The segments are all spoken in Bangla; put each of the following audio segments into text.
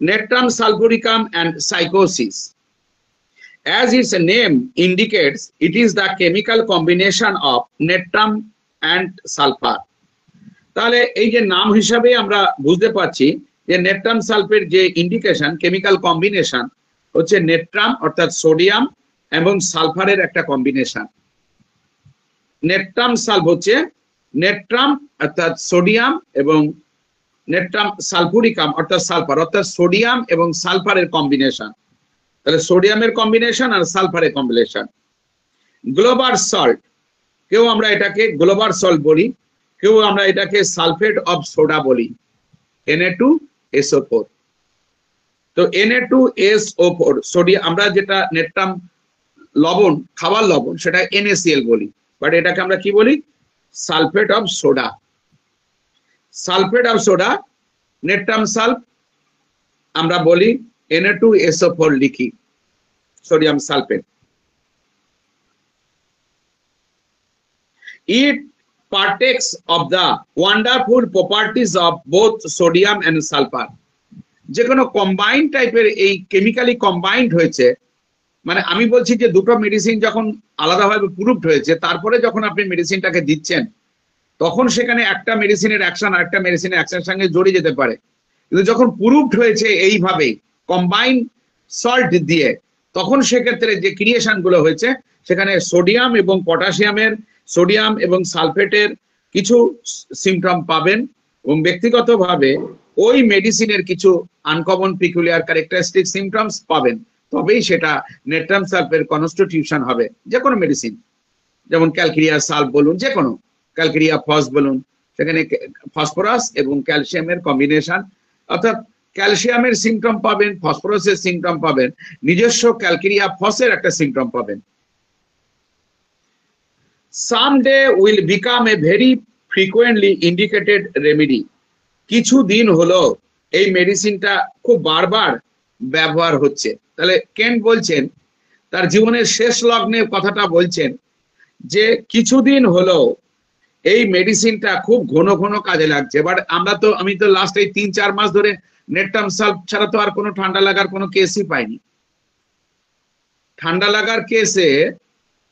Natrum sulfuricum and psychosis. As its name indicates, it is the chemical combination of natrum and sulfur. তাহলে এই যে নাম হিসাবে আমরা বুঝতে পারছি যে নেট্রাম সালফেট যে ইন্ডিকেশন কেমিক্যাল কম্বিনেশন হচ্ছে নেট্রাম অর্থাৎ সোডিয়াম এবং সালফারের একটা কম্বিনেশন। নেট্রাম সালফ হচ্ছে নেট্রাম অর্থাৎ সোডিয়াম এবং নেট্রাম সালফুরিকাম অর্থাৎ সালফার অর্থাৎ সোডিয়াম এবং সালফারের কম্বিনেশন। তাহলে সোডিয়ামের কম্বিনেশন আর সালফারের কম্বিনেশন। গ্লোবাল সল্ট, কেউ আমরা এটাকে গ্লোবাল সল্ট বলি, কেউ আমরা এটাকে সালফেট অফ সোডা বলি, Na2SO4। তো Na2SO4 সোডিয়াম, আমরা যেটা নেট্রাম লবণ খাবার লবণ সেটা NaCl বলি, বাট এটাকে আমরা কি বলি? Sulphate of soda. Sulphate of soda natrum sulph আমরা বলি Na2SO4 লিখি, sodium sulphate. It partakes of the wonderful properties of both sodium and sulfur. যে কোনো কম্বাইন্ড টাইপের এই কেমিক্যালি কম্বাইন্ড হয়েছে, মানে আমি বলছি যে দুটো মেডিসিন যখন আলাদাভাবে প্রুভড হয়েছে তারপরে যখন আপনি মেডিসিনটাকে দিচ্ছেন তখন সেখানে একটা মেডিসিনের অ্যাকশন আরেকটা মেডিসিনের অ্যাকশনের সঙ্গে জড়িয়ে যেতে পারে, কিন্তু যখন প্রুভড হয়েছে এইভাবে কম্বাইন্ড সল্ট দিয়ে তখন সেক্ষেত্রে যে ক্রিয়েশন গুলো হয়েছে সেখানে সোডিয়াম এবং পটাশিয়ামের, সোডিয়াম এবং সালফেটের কিছু সিমটম পাবেন এবং ব্যক্তিগতভাবে ওই মেডিসিনের কিছু আনকমন পিকুলিয়ার ক্যারেক্টারিস্টিক সিমটমস পাবেন, তবেই সেটা নেট্রাম সালফের কনস্টিটিউশন হবে। যে কোনো মেডিসিন, যেমন ক্যালকেরিয়া সালফ বলুন, যে কোনো ক্যালকেরিয়া ফস বলুন, সেখানে ফসফরাস এবং ক্যালসিয়ামের কম্বিনেশন, অর্থাৎ ক্যালসিয়ামের সিমটম পাবেন, ফসফরাসের সিমটম পাবেন, নিজস্ব ক্যালকেরিয়া ফসের একটা সিমটম পাবেন। Someday will become a very frequently indicated remedy. কিছু দিন হলো এই মেডিসিনটা খুব বারবার ব্যবহার হচ্ছে। তাহলে কেন্ট বলছেন তার জীবনের শেষ লগ্নে কথাটা বলছেন যে কিছুদিন হলো এই মেডিসিনটা খুব ঘন ঘন কাজে লাগছে। বাট আমি তো লাস্ট এই 3-4 মাস ধরে নেট্রাম সালফ ছাড়া তো আর কোনো ঠান্ডা লাগার কোনো কেসই পাইনি। ঠান্ডা লাগার কেসে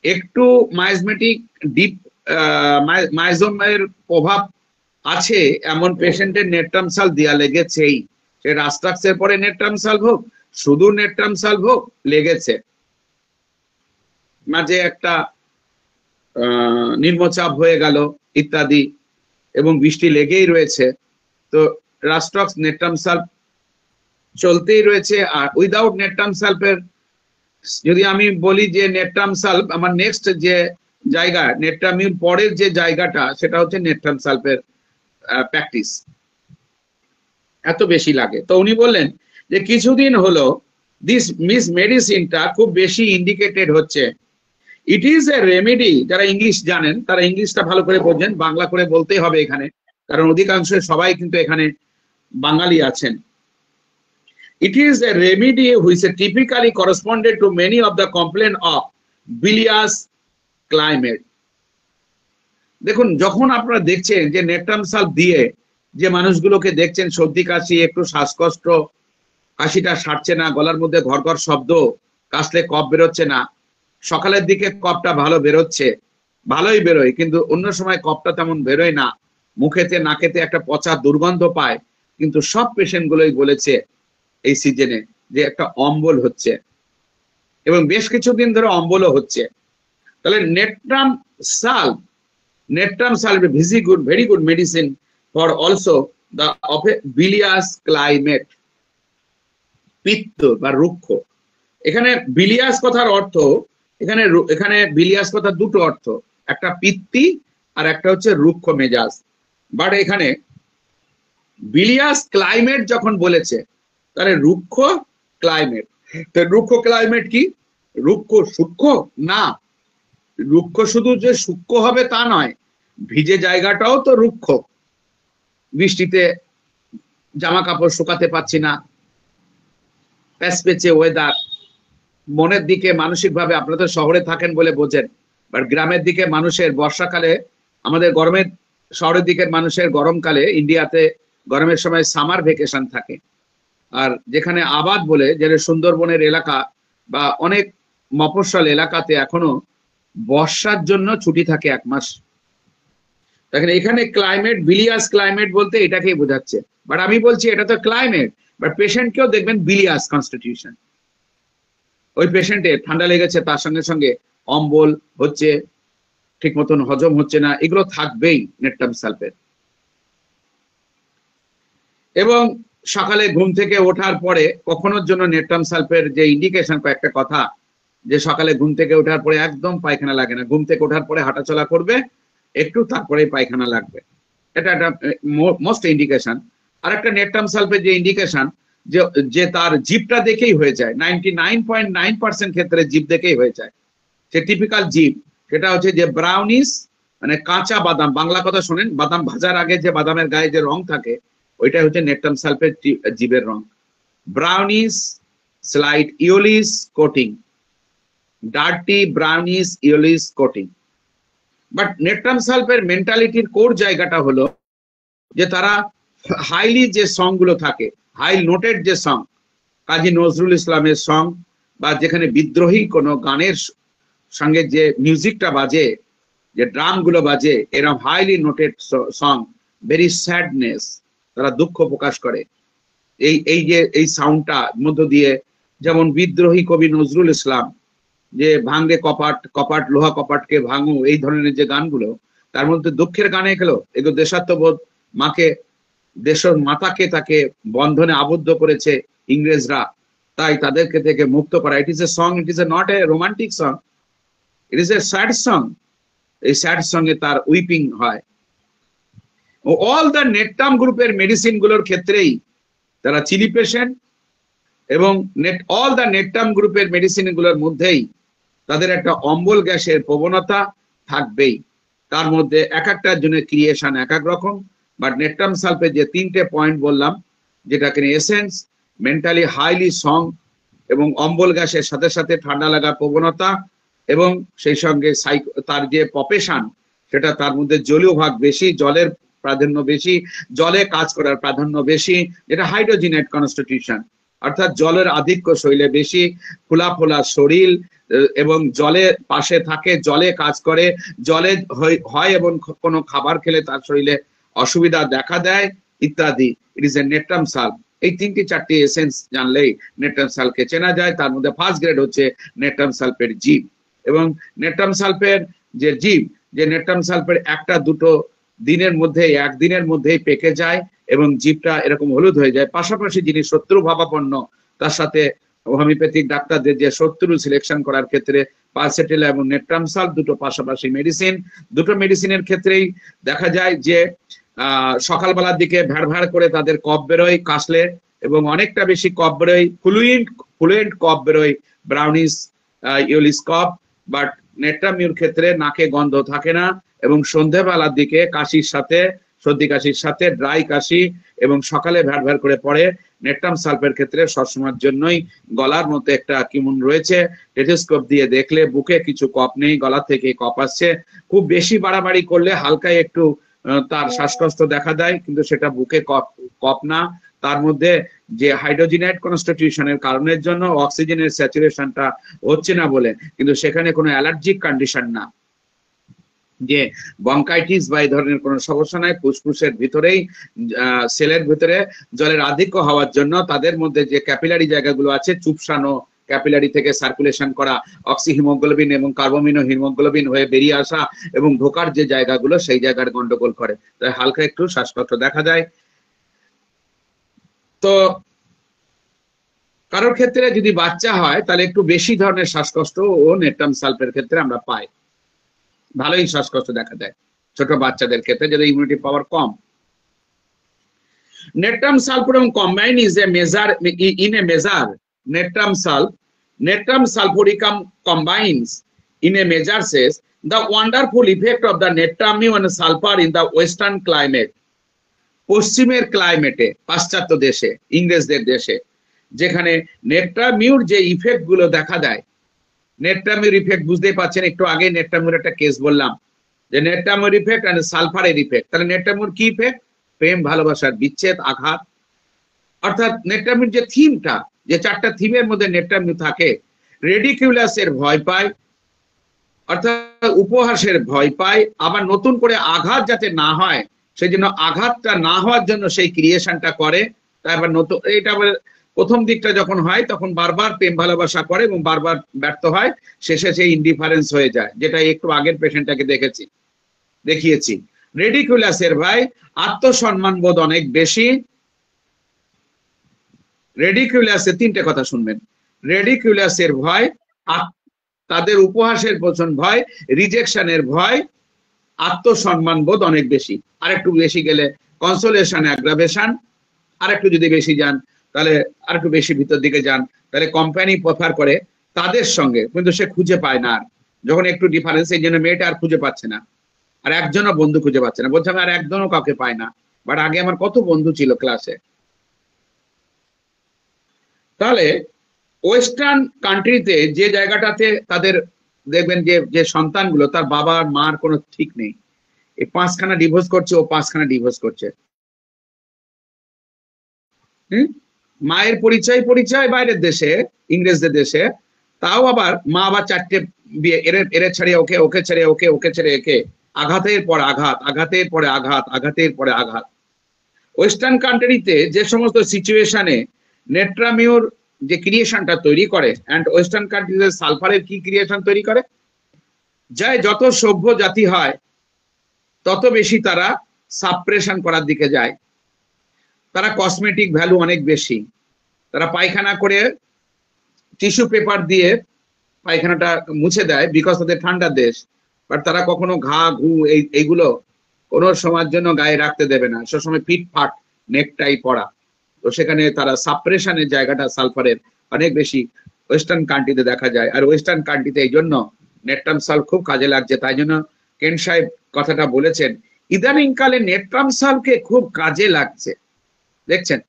একটু মাইজমেটিক ডিপ মাইজোমের প্রভাব আছে এমন পেশেন্টের নেট্রাম সালফ দেয়া লেগেছেই। সে রাস্ট্রাক্সের পরে নেট্রাম সালফ হোক, শুধু নেট্রাম সালফ হোক, লেগেছে। মাঝে একটা নিম্নচাপ হয়ে গেল ইত্যাদি এবং বৃষ্টি লেগেই রয়েছে, তো রাস্ট্রাক্স নেট্রাম সালফ চলতেই রয়েছে। আর উইদাউট নেট্রাম সালফের যদি আমি বলি যে নেট্রাম সালফ আমার নেক্সট যে জায়গা, নেট্রামিউর পরের যে জায়গাটা সেটা হচ্ছে নেট্রাম সালফের প্র্যাকটিস, এত বেশি লাগে। তো উনি বললেন যে কিছুদিন হলো দিস মেডিসিনটা খুব বেশি ইন্ডিকেটেড হচ্ছে। ইট ইজ এ রেমেডি। যারা ইংলিশ জানেন তারা ইংলিশটা ভালো করে বোঝেন, বাংলা করে বলতেই হবে এখানে, কারণ অধিকাংশ সবাই কিন্তু এখানে বাঙালি আছেন। It is a remedy which typically corresponded to many of the complaint of bilious climate. দেখুন, যখন আপনারা দেখছেন যে নেট্রাম সালফ দিয়ে যে মানুষগুলোকে দেখছেন সর্দি কাশি, একটু শ্বাসকষ্ট, কাশিটা সারছে না, গলার মধ্যে ঘরঘর শব্দ, কাশলে কফ বেরোচ্ছে না, সকালের দিকে কফটা ভালো বেরোচ্ছে, ভালোই বেরোয়, কিন্তু অন্য সময় কফটা তেমন বেরোয় না, মুখেতে নাকেতে একটা পচা দুর্গন্ধ পায়, কিন্তু সব পেশেন্ট গুলোই বলেছে এই সিজনে যে একটা অম্বল হচ্ছে এবং বেশ কিছুদিন ধরে অম্বলও হচ্ছে। তাহলে natrum sulph very good medicine for also the of a bilious climate. পিত্ত বা রুক্ষ, এখানে bilious কথার অর্থ, এখানে bilious কথা দুটো অর্থ, একটা পিত্তি আর একটা হচ্ছে রুক্ষ মেজাজ। বাট এখানে bilious ক্লাইমেট যখন বলেছে তাহলে রুক্ষ ক্লাইমেট। তো রুক্ষ ক্লাইমেট কি রুক্ষ সূক্ষ্ম? না, রুক্ষ শুধু যে সূক্ষ্ম হবে তা নয়, ভিজে জায়গাটাও তো রুক্ষ। বৃষ্টিতে জামা কাপড় শুকাতে পাচ্ছি না, প্যাচপেচে ওয়েদার। মনের দিকে মানসিক ভাবে, আপনারা তো শহরে থাকেন বলে বোঝেন, বাট গ্রামের দিকে মানুষের বর্ষাকালে, আমাদের গরমের, শহরের দিকের মানুষের গরমকালে, ইন্ডিয়াতে গরমের সময় সামার ভেকেশন থাকে, আর যেখানে আবাদ বলে যেটা সুন্দরবনের এলাকা বা অনেক মফস্বল এলাকাতে এখনো বর্ষার জন্য ছুটি থাকে 1 মাস। দেখেন এখানে ক্লাইমেট, বিলিয়াস ক্লাইমেট বলতে এটাকেই বোঝাচ্ছে, বাট আমি বলছি এটা তো ক্লাইমেট, বাট পেশেন্টকেও দেখবেন বিলিয়াস কনস্টিটিউশন। ওই পেশেন্টের ঠান্ডা লেগেছে, তার সঙ্গে সঙ্গে অম্বল হচ্ছে, ঠিক মতন হজম হচ্ছে না, এগুলো থাকবেই নেট্রাম সালফেট। এবং সকালে ঘুম থেকে ওঠার পরে কখনোর জন্য নেট্রাম সালফের যে ইন্ডিকেশন, কয়েকটা কথা, যে সকালে ঘুম থেকে ওঠার পরে একদম পায়খানা লাগে না, ঘুম থেকে ওঠার পরে হাঁটাচলা করবে একটু, তারপরে পায়খানা লাগবে, এটা একটা মোস্ট ইন্ডিকেশন। আর একটা নেট্রাম সালফের যে ইন্ডিকেশন, যে তার জিভটা দেখেই হয়ে যায়, 99.9% ক্ষেত্রে জিভ দেখেই হয়ে যায়। যে টিপিক্যাল জিভ সেটা হচ্ছে যে ব্রাউনিশ, মানে কাঁচা বাদাম, বাংলা কথা শোনেন, বাদাম ভাজার আগে যে বাদামের গায়ে যে রং থাকে ওইটা হচ্ছে নেট্রাম সালফেট জিভের রং। Brownish, slight yellowish coating, dirty brownish yellowish coating. But natrum সালফের মেন্টালিটির কোর জায়গাটা হলো যে তারা হাইলি যে সং গুলো থাকে, হাই নোটেড যে সং, কাজী নজরুল ইসলামের সং, বা যেখানে বিদ্রোহী কোনো গানের সঙ্গে যে মিউজিকটা বাজে, যে ড্রাম গুলো বাজে, এরকম highly noted song, very sadness, তারা দুঃখ প্রকাশ করে। এই সাউন্ডটা মধ্য দিয়ে, যেমন বিদ্রোহী কবি নজরুল ইসলাম যে ভাঙে কপাট, কপাট লোহা কপাটকে ভাঙো, এই ধরনের যে গানগুলো, তার মধ্যে দুঃখের গানে গেল, এগুলো দেশাত্মবোধ, মাকে, দেশের মাতাকে তাকে বন্ধনে আবদ্ধ করেছে ইংরেজরা, তাই তাদেরকে থেকে মুক্ত করা। ইট is a song, it is A not a romantic song, it is a sad song. এই স্যাড সঙ্গে তার উইপিং হয়। অল দ্য নেট্রাম গ্রুপের মেডিসিন গুলোর ক্ষেত্রেই তারা চিলি পেশেন্ট, এবং অল দ্য নেট্রাম গ্রুপের মেডিসিন গুলোর মধ্যেই তাদের একটা অম্বল গ্যাসের প্রবণতা থাকবেই। তার মধ্যে এক একটার জন্য ক্রিয়েশন এক এক রকম, বাট নেট্রাম সালফেট যে 3টে পয়েন্ট বললাম, যেটাকে এসেন্স, মেন্টালি হাইলি সং, এবং অম্বল গ্যাসের সাথে সাথে ঠান্ডা লাগার প্রবণতা, এবং সেই সঙ্গে তার যে পপেশন, সেটা তার মধ্যে জলীয় ভাগ বেশি, জলের প্রাধান্য বেশি, জলে কাজ করার প্রাধান্য বেশি, যেটা হাইড্রোজিনেট কনস্টিটিউশন, অর্থাৎ জলের আধিক্য শরীরে বেশি, ফোলা ফোলা শরীর, এবং জলে পাশে থাকে, জলে কাজ করে, জলে হয়, এবং কোনো খাবার খেলে তার শরীরে অসুবিধা দেখা দেয় ইত্যাদি। ইট ইজ এ নেট্রাম সালফ। এই 3-4টি এসেন্স জানলেই নেট্রাম সালফকে চেনা যায়। তার মধ্যে ফার্স্ট গ্রেড হচ্ছে নেট্রাম সালফের জিভ। এবং নেট্রাম সালফের যে জিভ, যে নেট্রাম সালফের একটা দুটো দিনের মধ্যে, একদিনের মধ্যেই পেকে যায় এবং জিভটা এরকম হলুদ হয়ে যায়। পাশাপাশি যিনি শত্রু ভাবাপন্ন, তার সাথে হোমিওপ্যাথিক ডাক্তারদের যে শত্রু সিলেকশন করার ক্ষেত্রে পালসেটিলা এবং নেট্রাম সালফ দুটো পাশাপাশি মেডিসিন, দুটো মেডিসিনের ক্ষেত্রেই দেখা যায় যে সকালবেলার দিকে ভ্যাড় ভ্যাড় করে তাদের কফ বেরোয় কাশলে, এবং অনেকটা বেশি কফ বেরোয়, ফ্লুয়েন্ট কফ বেরোয়, ব্রাউনিশ ইয়েলোইশ কফ। বাট নেট্রামিউর ক্ষেত্রে নাকে গন্ধ থাকে না, এবং সন্ধ্যেবেলার দিকে কাশির সাথে, সর্দি কাশির সাথে ড্রাই কাশি, এবং সকালে ভ্যাড় ভ্যাড় করে পড়ে। নেট্রাম সালফের ক্ষেত্রে সবসময়ের জন্যই গলার মধ্যে একটা কিমুন রয়েছে, টেথোস্কোপ দিয়ে দেখলে বুকে কিছু কফ নেই, গলা থেকে কফ আসছে। খুব বেশি বাড়াবাড়ি করলে হালকায় একটু তার শ্বাসকষ্ট দেখা দেয়, কিন্তু সেটা বুকে কফ না, তার মধ্যে যে হাইড্রোজিনেট কনস্টিটিউশনের কারণের জন্য অক্সিজেনের স্যাচুরেশনটা হচ্ছে না বলে, কিন্তু সেখানে কোনো অ্যালার্জিক কন্ডিশন না, যে বঙ্কাইটিস বা এই ধরনের কোনো সমস্যা নাই। ফুসফুসের ভিতরেই, সেলের ভিতরে জলের আধিক্য হওয়ার জন্য তাদের মধ্যে যে ক্যাপিলারি জায়গাগুলো আছে, চুপসানো ক্যাপিলারি থেকে সার্কুলেশন করা অক্সি হিমোগ্লোবিন এবং কার্বোমিনো হিমোগ্লোবিন হয়ে বেরিয়ে আসা এবং ঢোকার যে জায়গাগুলো, সেই জায়গার গন্ডগোল করে, তাই হালকা একটু শ্বাসকষ্ট দেখা যায়। তো কারোর ক্ষেত্রে যদি বাচ্চা হয় তাহলে একটু বেশি ধরনের শ্বাসকষ্ট ও নেট্রাম সালফের ক্ষেত্রে আমরা পাই, ভালোই শ্বাসকষ্ট দেখা দেয় ছোট বাচ্চাদের ক্ষেত্রে, যাদের ইমিউনিটি পাওয়ার কম। Natrum sulphuricum combine is a measure in a measure natrum sulphuricum combines in a measure says the wonderful effect of the netramine and sulfur in the western climate. পশ্চিমের ক্লাইমেটে, পাশ্চাত্য দেশে, ইংরেজদের দেশে, যেখানে নেট্রামিউর যে ইফেক্ট গুলো দেখা দেয়, নেট্রামিউর ইফেক্ট বুঝতেই পারছেন, একটু আগে নেট্রামিউর একটা কেস বললাম, যে নেট্রামিউর ইফেক্ট আর সালফারের ইফেক্ট। তাহলে নেট্রামিউর কি ইফেক্ট? প্রেম ভালোবাসার বিচ্ছেদ, আঘাত, অর্থাৎ নেট্রামিউর যে থিমটা, যে 4টা থিমের মধ্যে নেট্রামিউ থাকে, রেডিকুলাসের ভয় পায়, অর্থাৎ উপহাসের ভয় পায়, আবার নতুন করে আঘাত যাতে না হয় সেই জন্য আঘাতটা না হওয়ার জন্য সেই ক্রিয়েশনটা করে। তারপর নতুন এটা আবার প্রথম দিকটা যখন হয় তখন বারবার প্রেম ভালোবাসা করে এবং বারবার ব্যর্থ হয়, শেষে সেই ইনডিফারেন্স হয়ে যায়, যেটা একটু আগের পেশেন্টটাকে দেখিয়েছি। রেডিকুলাসের ভাই আত্মসম্মান বোধ অনেক বেশি। রেডিকুলাসের 3টে কথা শুনবেন। রেডিকুলাসের ভয়, তাদের উপহাসের প্রচন্ড ভয়, রিজেকশনের ভয়, আত্মসম্মান বোধ অনেক বেশি। আর একটু বেশি গেলে কনসোলেশন অ্যাগ্রাভেশন, আর একটু যদি বেশি যান তাহলে আর একটু বেশি ভিতর দিকে যান তাহলে কোম্পানি প্রেফার করে তাদের সঙ্গে, কিন্তু সে খুঁজে পায় না। আর যখন একটু ডিফারেন্স, এই জন্য মেয়েটা আর খুঁজে পাচ্ছে না, আর একজনও বন্ধু খুঁজে পাচ্ছে না, বলছে আমি আর একজনও কাউকে পাই না, বাট আগে আমার কত বন্ধু ছিল ক্লাসে। তাহলে ওয়েস্টার্ন কান্ট্রিতে যে জায়গাটাতে তাদের দেখবেন যে সন্তানগুলো, তার বাবা মার কোনো ঠিক নেই, এই 5খানা ডিভোর্স করছে, ও 5খানা ডিভোর্স করছে। মায়ের পরিচয় বাইরের দেশে, ইংরেজদের দেশে, তাও আবার মা আবার 4টে বিয়ে, এর ছেড়ে ওকে, ওকে ছেড়ে ওকে, ওকে ছেড়ে একে, আঘাতের পর আঘাত, আঘাতের পরে আঘাত, আঘাতের পরে আঘাত। ওয়েস্টার্ন কান্ট্রিতে যে সমস্ত সিচুয়েশনে নেট্রামিউর যে ক্রিয়েশনটা তৈরি করে, অ্যান্ড ওয়েস্টার্ন কান্ট্রিতে সালফারের কি ক্রিয়েশন তৈরি করে, যায় যত সভ্য জাতি হয় তত বেশি তারা সাপ্রেশন করার দিকে যায়, তারা কসমেটিক ভ্যালু অনেক বেশি, তারা পায়খানা করে টিস্যু পেপার দিয়ে পায়খানাটা মুছে দেয়, বিকজ তাদের ঠান্ডা দেশ, বাট তারা কখনো ঘা ঘু এইগুলো কোনো সময়ের জন্য গায়ে রাখতে দেবে না, সবসময় ফিট ফাট নেকটাই পরা। তো সেখানে তারা সাপ্রেশনের জায়গাটা সালফারের অনেক বেশি ওয়েস্টার্ন কান্ট্রিতে দেখা যায়। আর ওয়েস্টার্ন কান্ট্রিতে এই জন্য নেট্রাম সাল খুব কাজে লাগছে, তাই জন্য কেন সাহেব কথাটা বলেছেন, ইদানিং কালে নেট্রাম সালকে খুব কাজে লাগছে, দেখছেন।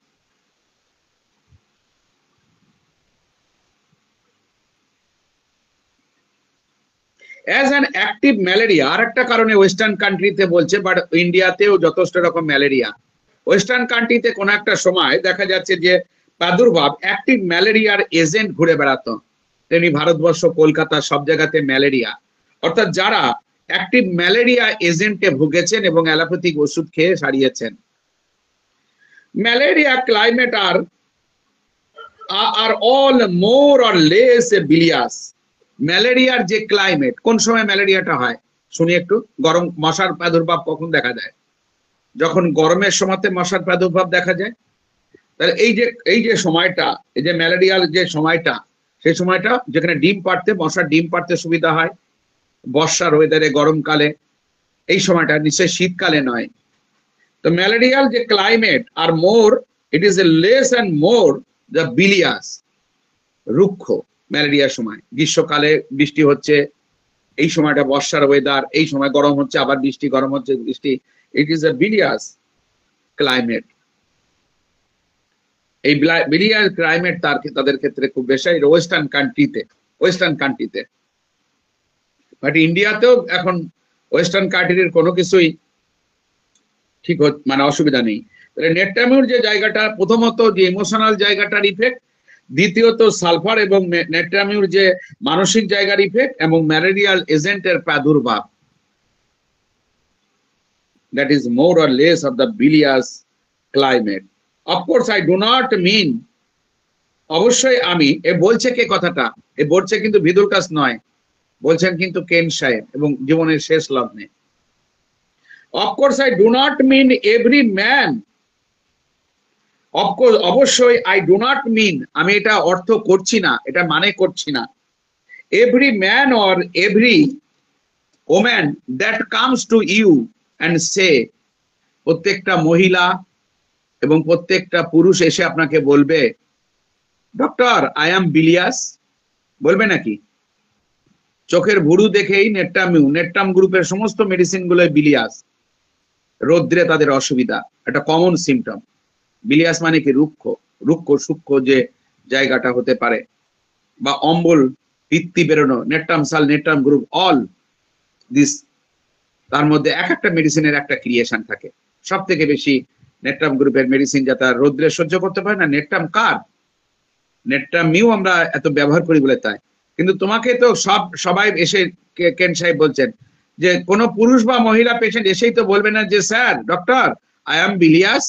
অ্যাজ অ্যান অ্যাক্টিভ ম্যালেরিয়া, আর একটা কারণে ওয়েস্টার্ন কান্ট্রিতে বলছে, বাট ইন্ডিয়াতেও যথেষ্ট রকম ম্যালেরিয়া। ওয়েস্টার্ন কান্ট্রিতে কোন একটা সময় দেখা যাচ্ছে যে প্রাদুর্ভাব অ্যাক্টিভ ম্যালেরিয়ার এজেন্ট ঘুরে বেড়াতো, তেমনি ভারতবর্ষ কলকাতা সব জায়গাতে ম্যালেরিয়া, অর্থাৎ যারা অ্যাক্টিভ ম্যালেরিয়া এজেন্টে ভুগেছেন এবং অ্যালোপ্যাথিক ওষুধ খেয়ে সারিয়েছেন। Malaria climate are all more or less bilious. ম্যালেরিয়ার যে ক্লাইমেট, কোন সময় ম্যালেরিয়াটা হয় শুনি একটু। গরম, মশার প্রাদুর্ভাব কখন দেখা যায়? যখন গরমের সময়তে মশার প্রাদুর্ভাব দেখা যায়। তাহলে এই যে সময়টা, এই যে ম্যালেরিয়ার যে সময়টা, সেই সময়টা যেখানে ডিম পাড়তে, মশার ডিম পাড়তে সুবিধা হয় বর্ষার ওয়েদারে, গরমকালে, এই সময়টা নিশ্চয়ই শীতকালে নয়। তো ম্যালেরিয়াল যে climate are more, it is a less and more the bilious, রুক্ষ ম্যালেরিয়ার সময়। গ্রীষ্মকালে বৃষ্টি হচ্ছে, এই সময়টা বর্ষার ওয়েদার, এই সময় গরম হচ্ছে, আবার বৃষ্টি, গরম হচ্ছে, বৃষ্টি, ইট ইজ এ বিলিয়াস ক্লাইমেট। এই বিলিয়াস ক্লাইমেট তাদের ক্ষেত্রে খুব বেশি ওয়েস্টার্ন কান্ট্রিতে। বাট ইন্ডিয়াতেও এখন ওয়েস্টার্ন কান্ট্রির কোনো কিছুই ঠিক মানে অসুবিধা নেই। তাহলে নেট্রামিউর যে জায়গাটা, প্রথমত যে ইমোশনাল জায়গাটার ইফেক্ট, দ্বিতীয়ত সালফার এবং নেট্রামিউর যে মানসিক জায়গার ইফেক্ট, এবং ম্যালেরিয়াল এজেন্টের প্রাদুর্ভাব, that is more or less of the bilious climate. Of course I do not mean, অবশ্যই আমি, বলছে কে কথাটা, বলছে কিন্তু ভিদুরকাস নয়, বলছেন কিন্তু কেন সাহেব, এবং জীবনের শেষ লগ্নে। Of course I do not mean every man, of course অবশ্যই I do not mean, আমি এটা অর্থ করছি না, এটা মানে করছি না, every man or every woman that comes to you and say, প্রত্যেকটা মহিলা এবং প্রত্যেকটা পুরুষ এসে আপনাকে বলবে, ডক্টর আই অ্যাম বিলিয়াস, বলবে নাকি? চোখের ভুরু দেখেই নেট্রাম গ্রুপের সমস্ত মেডিসিন গুলো বিলিয়াস, রৌদ্রে তাদের অসুবিধা, একটা কমন সিমটম। বিলিয়াস মানে কি? রুক্ষ সূক্ষ্ম যে জায়গাটা হতে পারে, বা অম্বল, পিত্তি বেরোনো, নেট্রাম সাল, নেট্রাম গ্রুপ, অল দিস, তার মধ্যে এক একটা মেডিসিনের একটা ক্রিয়েশন থাকে। সব থেকে বেশি নেট্রাম গ্রুপের মেডিসিন, যাতে রোদ্রে সহ্য করতে পারে না। নেট্রাম কার? নেট্রাম মিউ আমরা এত ব্যবহার করি বলে তাই। কিন্তু তোমাকে তো সবাই এসে কেন সাহেব বলছেন যে কোন পুরুষ বা মহিলা পেশেন্ট এসেই তো বলবে না যে স্যার ডক্টর আই এম বিলিয়াস।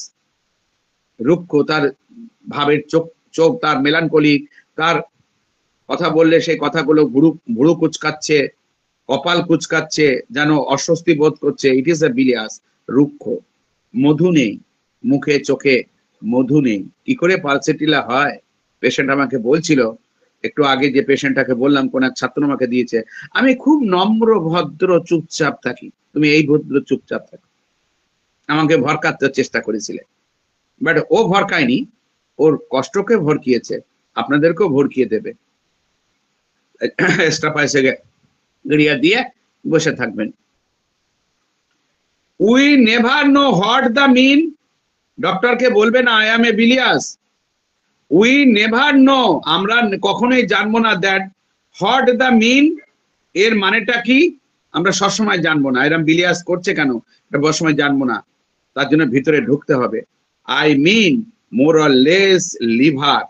রুক্ষ তার ভাবের চোখ তার মেলানকলি, তার কথা বললে সেই কথাগুলো ভুরু কুচকাচ্ছে, কপাল কুচকাচ্ছে, যেন অস্বস্তি বোধ করছে। ইট ইজ এ বিলিয়াস। রুক্ষ, মধু নেই মুখে চোখে, মধু নেই। কি করে পালসেটিলা হয়? পেশেন্ট আমাকে বলছিল একটু আগে, যে পেশেন্টটাকে বললাম কোন এক ছাত্র আমাকে দিয়েছে, আমি খুব নম্র ভদ্র চুপচাপ থাকি, তুমি এই ভদ্র চুপচাপ থাকো। আমাকে ভরকাতে চেষ্টা করেছিলে, বাট ও ভরকায়নি, ওর কষ্টকে ভরকিয়েছে, আপনাদেরকেও ভরকিয়ে দেবে। এক্সট্রা পয়সা গড়িয়া দিয়ে বসে থাকবেন। We never know what the mean. ডক্টরকে বলবে না I am a bilious. We never know, আমরা কখনোই জানবো না দ্যাট হোয়াট দ্য মিন, এর মানেটা কি আমরা সবসময় জানবো না। এরম বিলিয়াস করছে কেন এটা সবসময় জানবো না, তার জন্য ভিতরে ঢুকতে হবে। I mean more or less liver.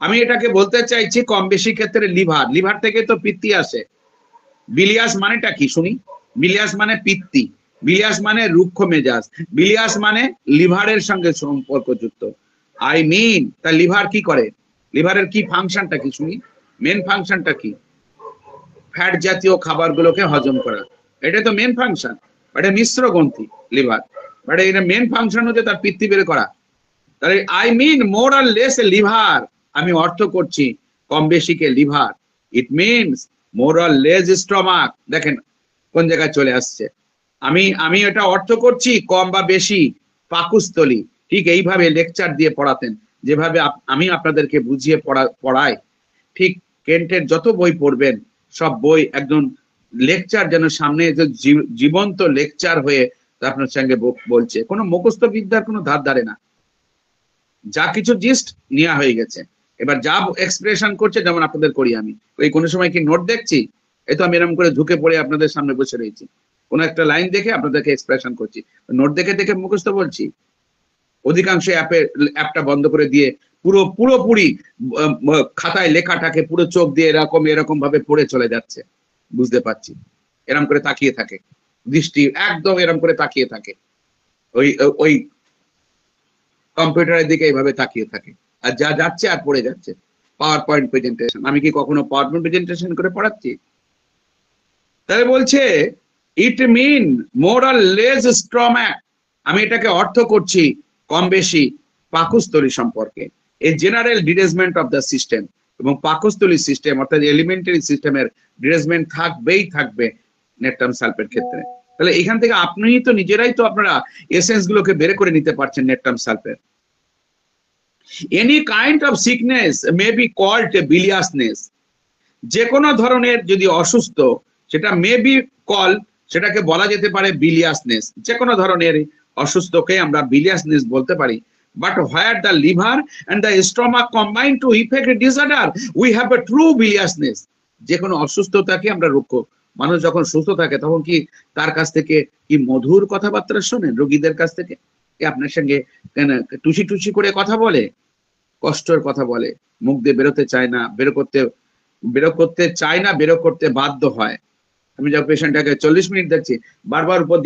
আমি এটাকে বলতে চাইছি কম বেশি ক্ষেত্রে লিভার। লিভার থেকে তো পিত্তি আসে। বিলিয়াস মানেটা কি শুনি? বিলিয়াস মানে পিত্তি, বিলিয়াস মানে রুক্ষ মেজাজ, বিলিয়াস মানে লিভারের সঙ্গে সম্পর্কযুক্ত। আই মিন, তা লিভার কি করে? লিভারের কি ফাংশনটা কি শুনি? মেন ফাংশনটা কি? ফ্যাট জাতীয় খাবারগুলোকে হজম করা, এটা তো মেন ফাংশন। এটা মিশ্র গ্রন্থি লিভার, বাট এটা মেন ফাংশন হচ্ছে তার পিত্তি বের করা। তাহলে I mean more or less liver, আমি অর্থ করছি কম বেশি কে liver. It means more or less stomach. দেখেন কোন জায়গায় চলে আসছে। আমি এটা অর্থ করছি কম বা বেশি পাকস্থলী। ঠিক এইভাবে লেকচার দিয়ে পড়াতেন, যেভাবে আমি আপনাদেরকে বুঝিয়ে পড়াই। ঠিক কেন্টের যত বই পড়বেন সব বই একজন লেকচার যেন সামনে জীবন্ত লেকচার হয়ে আপনার সঙ্গে বলছে। কোনো মুখস্থ বিদ্যার কোনো ধার ধারে না, যা কিছু জিস্ট নেওয়া হয়ে গেছে। এবার যা এক্সপ্রেশন করছে, যেমন আপনাদের করি আমি, ওই কোনো সময় কি নোট দেখছি? এই তো আমি এরকম করে ঝুঁকে পড়ে আপনাদের সামনে বসে রয়েছি, কোনো একটা লাইন দেখে আপনাদেরকে এক্সপ্রেশন করছি। নোট দেখে দেখে মুখস্থ বলছি? অধিকাংশ অ্যাপটা বন্ধ করে দিয়ে পুরোপুরি খাতায় লেখাটাকে পুরো চোখ দিয়ে এরকম ভাবে পড়ে চলে যাচ্ছে। বুঝতে পারছি, এরকম করে তাকিয়ে থাকে, দৃষ্টি একদম এরকম করে তাকিয়ে থাকে, ওই কম্পিউটারের দিকে এইভাবে তাকিয়ে থাকে, আর যা যাচ্ছে আর পড়ে যাচ্ছে। পাওয়ার পয়েন্ট প্রেজেন্টেশন, আমি কি কখনো পাওয়ার পয়েন্ট প্রেজেন্টেশন করে পড়াচ্ছি? তাহলে বলছে ইট মিন মোর আর লেস স্টমাক, আমি এটাকে অর্থ করছি কম বেশি পাকস্থলী সম্পর্কে। এই জেনারেল ডিরেজমেন্ট অফ দ্য সিস্টেম, এবং পাকস্থলী সিস্টেম অর্থাৎ এলিমেন্টারি সিস্টেমের ডিরেজমেন্ট থাকবেই থাকবে নেট্রাম সালফেট ক্ষেত্রে। তাহলে এখান থেকে আপনি তো নিজেরাই তো আপনারা এসেন্স গুলোকে বের করে নিতে পারছেন natrum sulphate. Any kind of sickness may be called biliousness. যে কোনো ধরনের যদি অসুস্থ, সেটা মে বি কল, সেটাকে বলা যেতে পারে বিলিয়াসনেস। যে কোনো ধরনের অসুস্থকে আমরা বিলিয়াসনেস বলতে পারি। But where the liver and the stomach combine to effect a disorder, we have a true biliousness. যে কোনো অসুস্থতাকে আমরা রুক্ষ। মানুষ যখন সুস্থ থাকে তখন কি তার কাছ থেকে কি মধুর কথাবার্তা শোনেন? রোগীদের কাছ থেকে আপনার সঙ্গে টুসি টুসি করে কথা বলে, কষ্টের কথা বলে, মুখ দিয়ে বেরোতে চায় না, বেরো করতে বাধ্য হয়। আমি যখন পেশেন্টটাকে 40 মিনিট দেখছি, বারবার উপর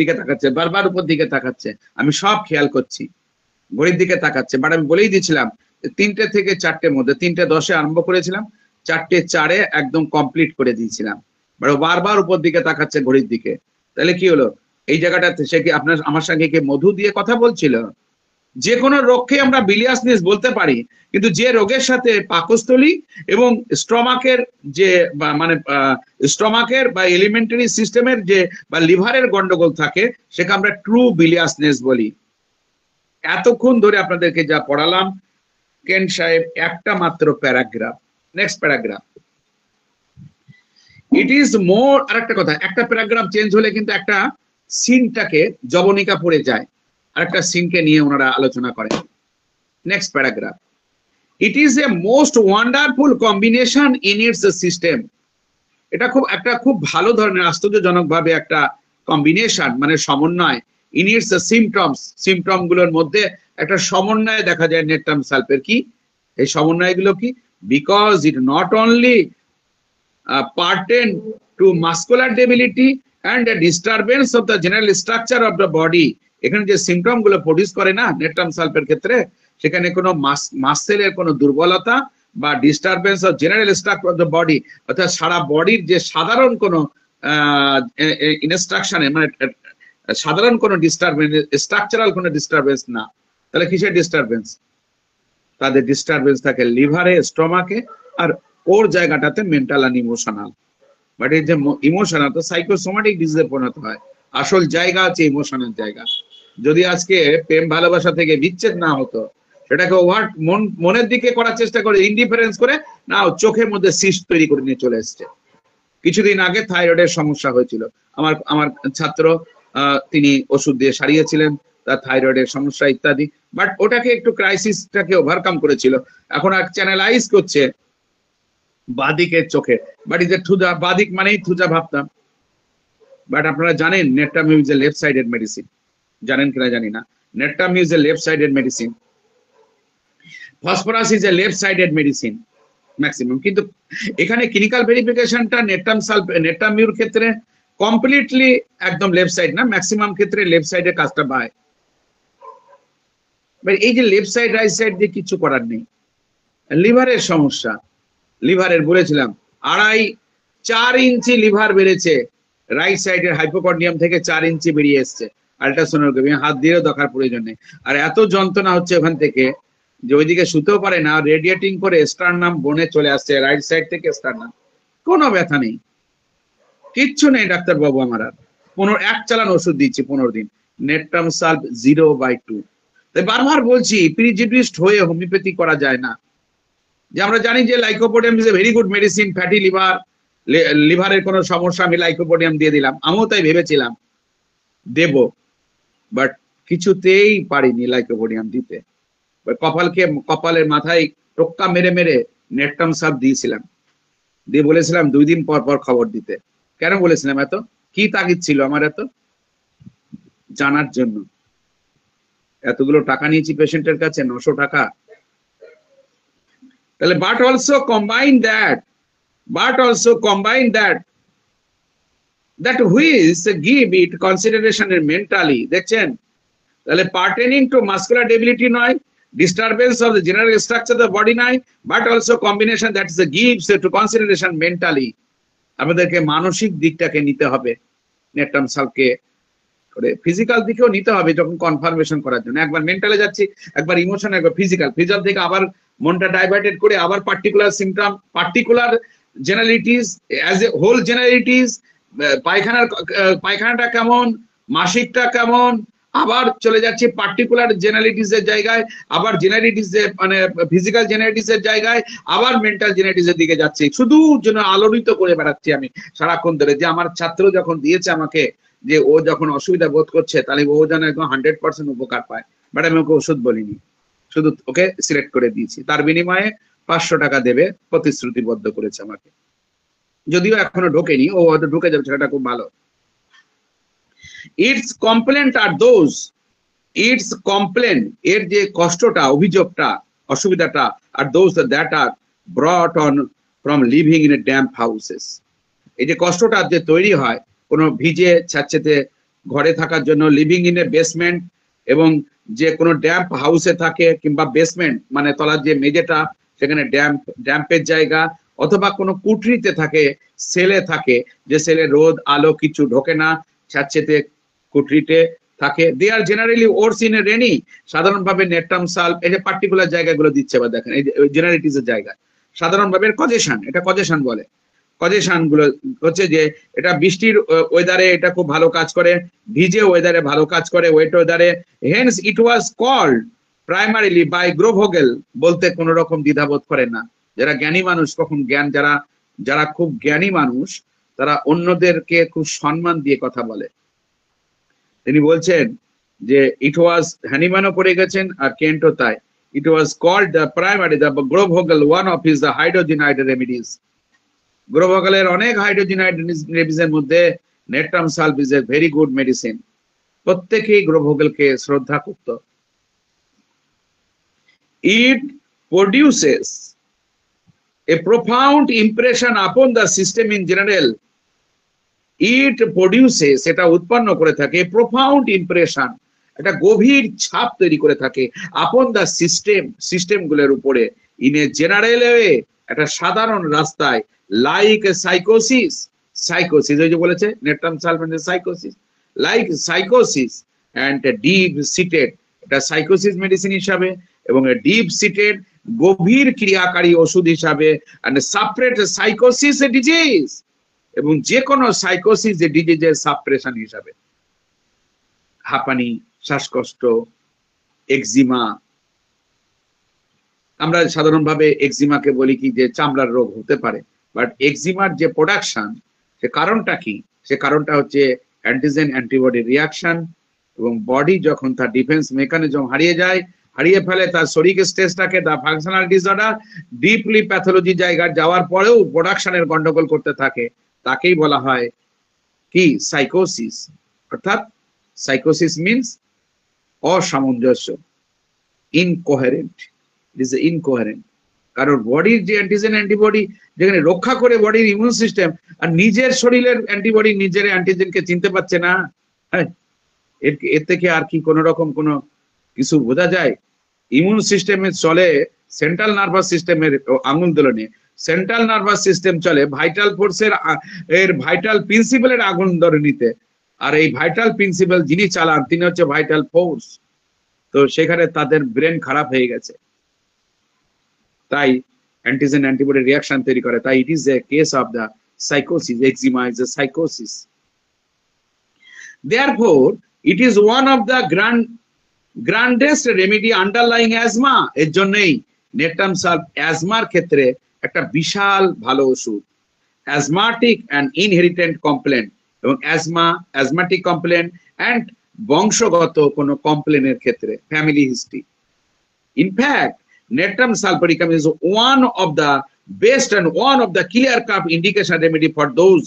দিকে তাকাচ্ছে, আমি সব খেয়াল করছি, ঘড়ির দিকে তাকাচ্ছে। বাট আমি বলেই দিয়েছিলাম 3টে থেকে 4টের মধ্যে, 3:10 আরম্ভ করেছিলাম, 4:04 একদম কমপ্লিট করে দিয়েছিলাম। বাট বারবার উপর দিকে তাকাচ্ছে ঘড়ির দিকে। তাহলে কি হলো? এই জায়গাটাতে সে কি আমার সঙ্গে কি মধু দিয়ে কথা বলছিল? যে কোনো রোগকে আমরা বিলিয়াসনেস বলতে পারি, কিন্তু যে রোগের সাথে পাকস্থলী এবং স্টমাকের যে মানে স্টমাকের বা এলিমেন্টারি সিস্টেমের যে বা লিভারের গন্ডগোল থাকে, সেকে আমরা ট্রু বিলিয়াসনেস বলি। এতক্ষণ ধরে আপনাদেরকে যা পড়ালাম, কেন্ট সাহেব একটা মাত্র paragraph. Next paragraph. It is more, আর একটা কথা, একটা প্যারাগ্রাফ চেঞ্জ হলে কিন্তু একটা সিনটাকে জবনিকা পড়ে যায়, আরেকটা সিনকে নিয়ে ওনারা আলোচনা করেন। Next paragraph. It is A most wonderful combination in it's system. এটা খুব ভালো ধরনের আশ্চর্যজনক ভাবে একটা কম্বিনেশন, মানে সমন্বয় ইন ইটস সিমটম গুলোর মধ্যে একটা সমন্বয় দেখা যায় নেট্রাম সালফের। কি এই সমন্বয়গুলো কি? Because it not only pertain to muscular debility and the disturbance of the general structure of the body. এখানে যে সিমটম গুলো প্রডিউস করে না নেট্রাম সালফের ক্ষেত্রে, সেখানে কোনো মাসেলের কোনো দুর্বলতা বা disturbance of general structure of the body, অর্থাৎ সারা বডির যে সাধারণ কোনো ইনস্ট্রাকশনে, মানে সাধারণ কোনো ডিস্টারবেন্স, স্ট্রাকচারাল কোনো ডিস্টারবেন্স না। তাহলে কিসের ডিস্টারবেন্স? তাদের ডিস্টারবেন্স থাকে লিভারে, স্টমাকে, আর ওর জায়গাটাতে মেন্টাল আর ইমোশনাল। বাট এই যে ইমোশনাল তো সাইকোসোমাটিক ডিজিজে পরিণত হয়। আসল জায়গা হচ্ছে ইমোশনের জায়গা। যদি আজকে প্রেম ভালোবাসা থেকে বিচ্ছেদ না হতো, সেটাকে ওভার মনের দিকে করার চেষ্টা করে, ইন্ডিফারেন্স করে না, চোখের মধ্যে সিস্ট তৈরি করে নিয়ে চলে এসছে। কিছুদিন আগে থাইরয়েডের সমস্যা হয়েছিল, আমার ছাত্র তিনি ওষুধ দিয়ে সারিয়েছিলেন তার থাইরয়েডের সমস্যা ইত্যাদি, বাট ওটাকে একটু ক্রাইসিসটাকে ওভারকাম করেছিল। এখন আর চ্যানেলাইজ করছে বাদিকের চোখে, বাট এই যে থুজা, বাদিক মানেই থুজা ভাবতাম। বাট আপনারা জানেন natrum mur is a left sided medicine, জানেন কিনা জানি না। Natrum mur is a left sided medicine, phosphorus is a left sided medicine maximum. কিন্তু এখানে ক্লিনিক্যাল ভেরিফিকেশনটা নেট্রামিউর ক্ষেত্রে কমপ্লিটলি একদম লেফট সাইড না, ম্যাক্সিমাম ক্ষেত্রে লেফট সাইডে কাজটা পায়। এই যে লেফট সাইড রাইট সাইড দিয়ে কিছু করার নেই। লিভারের সমস্যা, লিভারের বলেছিলাম 4 ইঞ্চি লিভার বেড়েছে, রাইট সাইডের হাইপোকন্ডিয়াম থেকে 4 ইঞ্চি বেরিয়ে এসছে। আল্ট্রাসোনোগ্রাফি হাত দিয়েও দেখার প্রয়োজন নেই। আর এত যন্ত্রণা হচ্ছে ওখান থেকে যে ওইদিকে শুতেও পারে না, রেডিয়েটিং করে স্টারনাম বনে চলে আসছে, রাইট সাইড থেকে স্টারনাম। কোনো ব্যথা নেই, কিচ্ছু নেই ডাক্তার বাবু। আমার আর 1 চালান ওষুধ দিচ্ছি 15 দিন, নেট্রাম সালফ 0/2। তাই বারবার বলছি প্রিজুডিসড হয়ে হোমিওপ্যাথি করা যায় না। যে আমরা জানি যে lycopodium is a very good medicine, fatty liver, লিভারের কোনো সমস্যা, আমি লাইকোপোডিয়াম দিয়ে দিলাম। আমিও তাই ভেবেছিলাম দেব, বাট কিছুতেই পারিনি লাইকোপোডিয়াম দিতে। কপালের মাথায় টোক্কা মেরে মেরে নেট্রাম সালফ দিয়েছিলাম, দিয়ে বলেছিলাম 2 দিন পর পর খবর দিতে। কেন বলেছিলাম? এত কি তাগিদ ছিল আমার, এত জানার জন্য। এতগুলো টাকা নিয়েছি পেশেন্টের কাছে, 900 টাকা। তাহলে but also combine that which give it consideration mentally, দেখছেন? তাহলে পার্টেনিং টু মাসকুলার ডেবিলিটি নয়, disturbance of the general structure of the body নয়, but also combination that is gives to consideration mentally। আমাদেরকে মানসিক দিকটাকে নিতে হবে নেট্রাম সালফকে, করে ফিজিক্যাল দিকেও নিতে হবে যখন কনফার্মেশন করার জন্য। একবার মেন্টালে যাচ্ছি, একবার ইমোশন, একবার ফিজিক্যাল থেকে আবার মনটা ডাইভার্টেড করে আবার particular symptom, particular generalities, as a whole generalities, পায়খানাটা কেমন, মাসিকটা কেমন, আবার চলে যাচ্ছে পার্টিকুলার জেনারেলিটিস এর জায়গায়, আবার জেনারেলিটিস মানে ফিজিক্যাল জেনারেলিটিস এর জায়গায়, আবার মেন্টাল জেনারেলিটিস এর দিকে যাচ্ছে। শুধু যেন আলোড়িত করে বেড়াচ্ছি আমি সারাক্ষণ ধরে, যে আমার ছাত্র যখন দিয়েছে আমাকে, যে ও যখন অসুবিধা বোধ করছে তাহলে ও যেন একদম 100% উপকার পায়। বাট আমি ওকে ওষুধ বলিনি, শুধু ওকে সিলেক্ট করে দিয়েছি। তার বিনিময়ে 500 টাকা দেবে প্রতিশ্রুতিবদ্ধ করেছে আমাকে, যদিও এখনো ঢোকেনি, ও হয়তো ঢুকে যাবে, সেটা খুব ভালো। It's complaint are those, it's complain, এর যে কষ্টটা, অভিযোগটা, অসুবিধাটা, are those that are brought on from living in a damp houses. এই যে কষ্টটা যে তৈরি হয় কোনো ভিজে স্যাঁতসেঁতে ঘরে থাকার জন্য, লিভিং ইন এ বেসমেন্ট, এবং যে কোনো ড্যাম্প হাউসে থাকে, কিংবা বেসমেন্ট মানে তলার যে মেঝেটা সেখানে ড্যাম্পের জায়গা, অথবা কোনো কুঠরিতে থাকে, সেলে থাকে, যে সেলে রোদ আলো কিছু ঢোকে না, স্যাঁতসেঁতে কুঠরিতে থাকে। দে আর জেনারেলি ওরস ইন এ রেনি। সাধারণভাবে নেট্রাম সালফ এই যে পার্টিকুলার জায়গাগুলো দিচ্ছে, বা দেখেন এই জেনারেলিটিস এর জায়গা, সাধারণভাবে কজেশন, এটা কজেশন বলে। কজেশন গুলো হচ্ছে যে এটা বৃষ্টির ওয়েদারে এটা খুব ভালো কাজ করে, ভিজে ওয়েদারে ভালো কাজ করে, ওয়েট ওয়েদারে। Hence it was called primarily by Grauvogl, বলতে কোনো রকম দ্বিধাবোধ করেন না। যারা জ্ঞানী মানুষ, কখন জ্ঞান, যারা খুব জ্ঞানী মানুষ, তারা অন্যদেরকে খুব সম্মান দিয়ে কথা বলে। তিনি বলছেন যে ইট ওয়াজ, হ্যানিম্যানও পড়ে গেছেন আর কেন্টও তাই। It was called the primary the Grauvogl one of his the hydrogenoid remedies. গ্রোভোগেলের অনেক হাইড্রোজেনাইড রেমিডিজের মধ্যে natrum sulph is a very good medicine. প্রত্যেকেই গ্রহ ভোগেলকে শ্রদ্ধা করত। It produces a profound impression upon the system in general. It produces, এটা উৎপন্ন করে থাকে, profound impression, একটা গভীর ছাপ তৈরি করে থাকে upon the system, সিস্টেমগুলোর উপরে, in a general way, একটা সাধারণ রাস্তায়, like psychosis, psychosis ওই যে বলেছে natrum সালফেটের সাইকোসিস, like psychosis and deep seated, এটা সাইকোসিস মেডিসিন হিসাবে এবং ডিপ সিটেড গভীর ক্রিয়াকারী ওষুধ হিসাবে, and separate psychosis a disease, এবং যে কোনো সাইকোসিস ডিজিজের সাপ্রেশন হিসাবে, হাঁপানি, শ্বাসকষ্ট, এক্সিমা। আমরা সাধারণভাবে এক্সিমাকে বলি কি যে চামড়ার রোগ হতে পারে, বাট এক্সিমার যে প্রোডাকশন, সে কারণটা কি? সে কারণটা হচ্ছে অ্যান্টিজেন অ্যান্টিবডি রিয়াকশন, এবং বডি যখন তার ডিফেন্স মেকানিজম হারিয়ে ফেলে তার শরীর স্টেজটাকে, দা ফাংশনাল ডিসঅর্ডার, ডিপলি প্যাথোলজি জায়গায় যাওয়ার পরেও প্রোডাকশনের গন্ডগোল করতে থাকে, তাকেই বলা হয় কি সাইকোসিস। অর্থাৎ সাইকোসিস মিন্স অসামঞ্জস্য, ইনকোহেরেন্ট, ইট ইজ ইনকোহেরেন্ট। কারণ বডির যে অ্যান্টিজেন অ্যান্টিবডি যেখানে রক্ষা করে বডির ইমিউন সিস্টেম, আর নিজের শরীরের অ্যান্টিবডি নিজের অ্যান্টিজেনকে চিনতে পারছে না, হ্যাঁ, এর থেকে আর কি কোন রকম কোনো কিছু বোঝা যায়? ইমিউন সিস্টেমে চলে সেন্ট্রাল নার্ভাস সিস্টেমের আঙুল দোলনে, সেন্ট্রাল নার্ভাস সিস্টেম চলে ভাইটাল ফোর্সের এর ভাইটাল প্রিন্সিপালের আগুন ধরনীতে, আর এই ভাইটাল প্রিন্সিপাল যিনি চালান তিনি হচ্ছে ভাইটাল ফোর্স। তো সেখানে তাদের ব্রেন খারাপ হয়ে গেছে, তাই অ্যান্টিজেন অ্যান্টিবডি রিয়াকশন তৈরি করে। তাই it is a case of the sycosis, eczema is a sycosis. Therefore, it is one of the grandest remedy underlying asthma. এর জন্যই নেট্রাম সালফ অ্যাজমার ক্ষেত্রে একটা বিশাল ভালো ওষুধ। অ্যাজমাটিক অ্যান্ড ইনহেরিটেন্ট কমপ্লেন, এবং অ্যাজমাটিক কমপ্লেন অ্যান্ড বংশগত কোনো কমপ্লেনের ক্ষেত্রে, family history. In fact, natrum sulphuricum is one of the best and one of the clear-cut indication remedy for those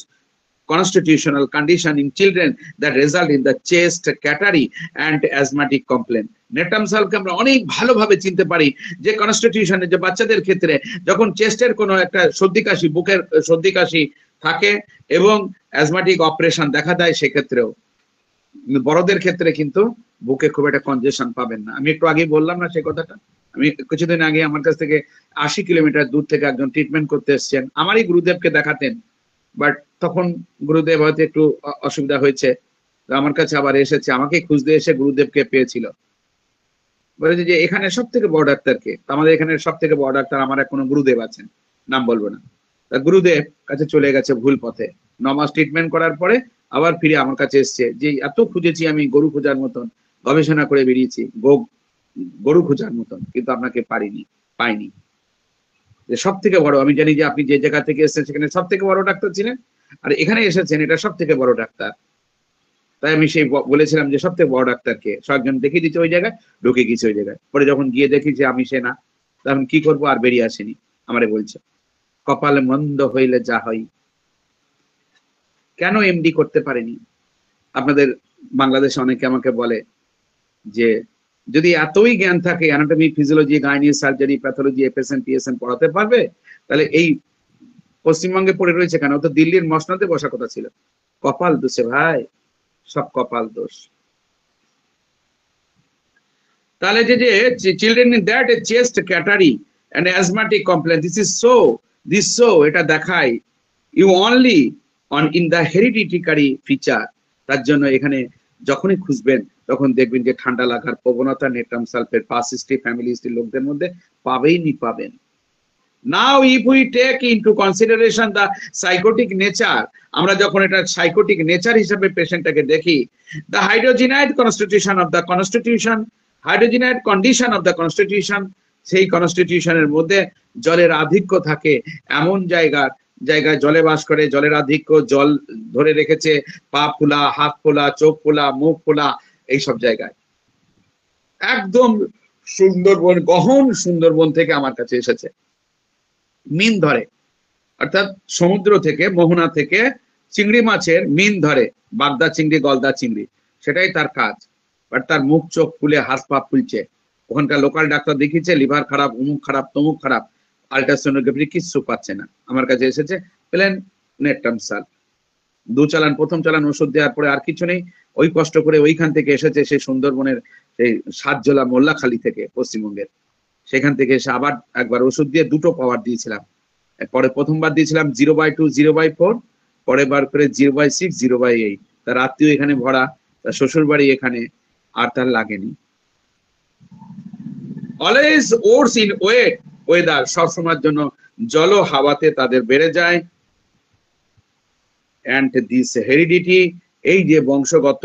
constitutional condition in children that result in the chest catarrh and asthmatic complaint. Natrum সালফকে আমরা অনেক ভালোভাবে চিনতে পারি যে কনস্টিটিউশনে যে বাচ্চাদের ক্ষেত্রে যখন চেস্টের কোনো একটা সর্দি কাশি, বুকের সর্দি কাশি থাকে এবং অ্যাজমাটিক অপারেশন দেখা দেয়, সেক্ষেত্রেও। বড়দের ক্ষেত্রে কিন্তু বুকে খুব একটা কনজেশন পাবেন না। আমি একটু আগেই বললাম না সেই কথাটা? আমি কিছুদিন আগে আমার কাছ থেকে 80 কিলোমিটার দূর থেকে একজন ট্রিটমেন্ট করতে এসেছেন, আমারই গুরুদেবকে দেখাতেন, বাট তখন গুরুদেব হয়তো একটু অসুবিধা হয়েছে, আমার কাছে আবার এসেছে, আমাকে খুঁজতে এসে গুরুদেবকে পেয়েছিল। বলেছে যে এখানে সব থেকে বড় ডাক্তারকে, আমাদের এখানে সব থেকে বড় ডাক্তার আমার এক কোনো গুরুদেব আছেন, নাম বলবো না, গুরুদেব কাছে চলে গেছে ভুল পথে। 9 মাস ট্রিটমেন্ট করার পরে আবার ফিরে আমার কাছে এসছে যে এত খুঁজেছি আমি গরু খোঁজার মতন, গবেষণা করে বেরিয়েছি গরু খোঁজার মতন, কিন্তু আপনাকে পাইনি। যে সব থেকে বড়, আমি জানি যে আপনি যে জায়গা থেকে এসেছেন সেখানে সব থেকে বড় ডাক্তার ছিলেন, আর এখানে এসেছেন এটা সব থেকে বড় ডাক্তার। তাই আমি সেই বলেছিলাম যে সব থেকে বড় ডাক্তারকে, কয়েকজন দেখিয়ে দিচ্ছে ওই জায়গায়, ঢুকে গেছে ওই জায়গায়। পরে যখন গিয়ে দেখি যে আমি সে না, তখন কি করবো, আর বেরিয়ে আসেনি। আমারে বলছে কপালে মন্দ হইলে যা হয়। কেন এমডি করতে পারেনি? আপনাদের বাংলাদেশে অনেকে আমাকে বলে যে যদি এতই জ্ঞান থাকে, anatomy, physiology, gynae, surgery, pathology, FSN, PSN পড়াতে পারবে, তাহলে এই পশ্চিমবঙ্গে পড়ে রয়েছে কেন? তো দিল্লির মসনদে বসা কথা ছিল। কপাল দোষে ভাই, সব কপাল দোষ। তাহলে যে children in that chest catarrh and asthmatic complain, this so এটা দেখায় you only on in the hereditary feature. তার জন্য এখানে যখনই খুঁজবেন তখন দেখবেন যে ঠান্ডা লাগার প্রবণতা natrum sulphate past history, family history লোকদের মধ্যে পাবেন। Now if we take into consideration the psychotic nature, আমরা যখন এটা সাইকোটিক নেচার হিসেবে পেশেন্টটাকে দেখি, the hydrogenide constitution of the constitution, hydrogenide condition of the constitution, সেই কনস্টিটিউশনের মধ্যে জলের আধিক্য থাকে, এমন জায়গায় জলে বাস করে, জলের আধিক্য, জল ধরে রেখেছে, পা ফোলা, হাত ফোলা, চোখ ফোলা, মুখ ফোলা, এইসব জায়গায়। একদম সুন্দরবন, গহন সুন্দরবন থেকে আমার কাছে এসেছে, মিন ধরে, অর্থাৎ সমুদ্র থেকে, মোহনা থেকে চিংড়ি মাছের মিন ধরে, বাগদা চিংড়ি, গলদা চিংড়ি, সেটাই তার কাজ। বাট তার মুখ চোখ ফুলে হাত পা ফুলছে, ওখানকার লোকাল ডাক্তার দেখিয়েছে লিভার খারাপ, অমুক খারাপ, তমুক খারাপ, আল্ট্রাসোনোগ্রাফি কিচ্ছু পাচ্ছে না। আমার কাছে এসেছে প্লেন নেট্রাম সাল্প, 2 চালান, প্রথম চালান ওষুধ দেওয়ার পরে আর কিছু নেই। ওই কষ্ট করে ওইখান থেকে এসেছে, সেই সুন্দরবনের সেই সাতজোলা মোল্লাখালী থেকে, পশ্চিমবঙ্গের, সেখান থেকে এসে আবার একবার ওষুধ দিয়ে 2টো পাওয়ার দিয়েছিলাম। পরে প্রথমবার দিয়েছিলাম 0/2 0/4, পরের বার করে 0/6 0/8। তার আত্মীয় এখানে ভরা, তার শ্বশুর বাড়ি এখানে, আর তার লাগেনি। Always oats in weight weather, সবসময়ের জন্য জল হাওয়াতে তাদের বেড়ে যায়। and this heredity, এই যে বংশগত,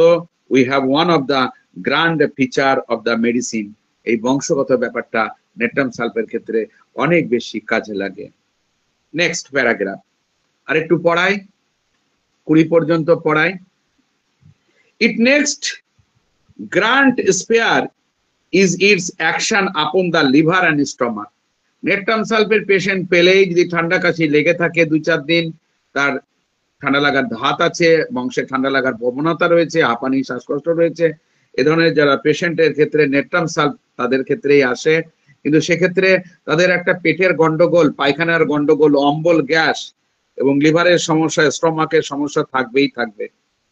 we have one of the grand feature of the medicine, এই বংশগত ব্যাপারটা নেট্রাম সালফের ক্ষেত্রে অনেক বেশি কাজে লাগে। নেক্সট প্যারাগ্রাফ আর একটু পড়াই, 20 পর্যন্ত পড়াই। It next grand sphere is its action upon the liver and stomach. নেট্রাম সালফের পেশেন্ট পেলেই যদি ঠান্ডা কাশি লেগে থাকে 2-4 দিন, তার ঠান্ডা লাগার ধাত আছে, বংশে ঠান্ডা লাগার প্রবণতা রয়েছে, হাঁপানি, শ্বাসকষ্ট রয়েছে, এ ধরনের যারা পেশেন্টের ক্ষেত্রে নেট্রাম সালফ তাদের ক্ষেত্রেই আসে। কিন্তু সেক্ষেত্রে তাদের একটা পেটের গন্ডগোল, পায়খানার গন্ডগোল, অম্বল, গ্যাস এবং লিভারের সমস্যা, স্টমাকের সমস্যা থাকবেই থাকবে,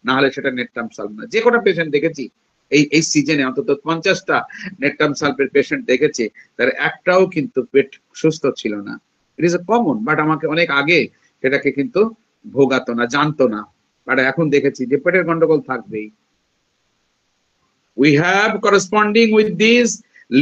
না হলে সেটা নেট্রাম সালফ না। যে কোনো পেশেন্ট দেখেছি এই সিজনে অন্তত 50টা নেট্রাম সালফের পেশেন্ট দেখেছি, তার একটাও কিন্তু পেট সুস্থ ছিল না। ইট ইজ এ কমন, বাট আমাকে অনেক আগে সেটাকে কিন্তু ভোগাতো না, জানতো না, বাট এখন দেখেছি যে পেটের গন্ডগোল থাকবেই। We have corresponding with this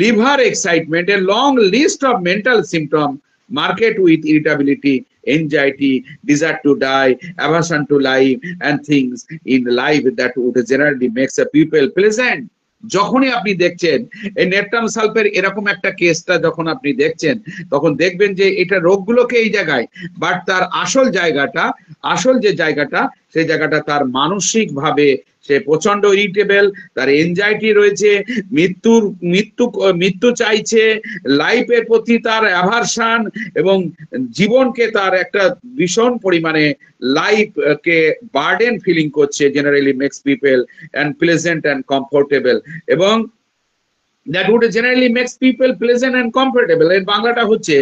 liver excitement a long list of mental symptoms marked with irritability, anxiety, desire to die, aversion to life, and things in life that would generally makes a people pleasant. যখনই আপনি দেখছেন এই নেট্রাম সালফের এরকম একটা কেসটা, যখন আপনি দেখছেন তখন দেখবেন যে এটা রোগগুলোকে এই জায়গায়, বাট তার আসল যে জায়গাটা সেই জায়গাটা তার মানসিক ভাবে সে প্রচন্ড ইরিটেবল, তার এনজাইটি রয়েছে, মৃত্যু চাইছে, লাইফের প্রতি তার অ্যাভারশন এবং জীবনকে তার একটা ভীষণ পরিমাণে লাইফ কে বার্ডেন ফিলিং করছে, generally makes people unpleasant and comfortable, এবং that would generally makes people pleasant and comfortable. এর বাংলাটা হচ্ছে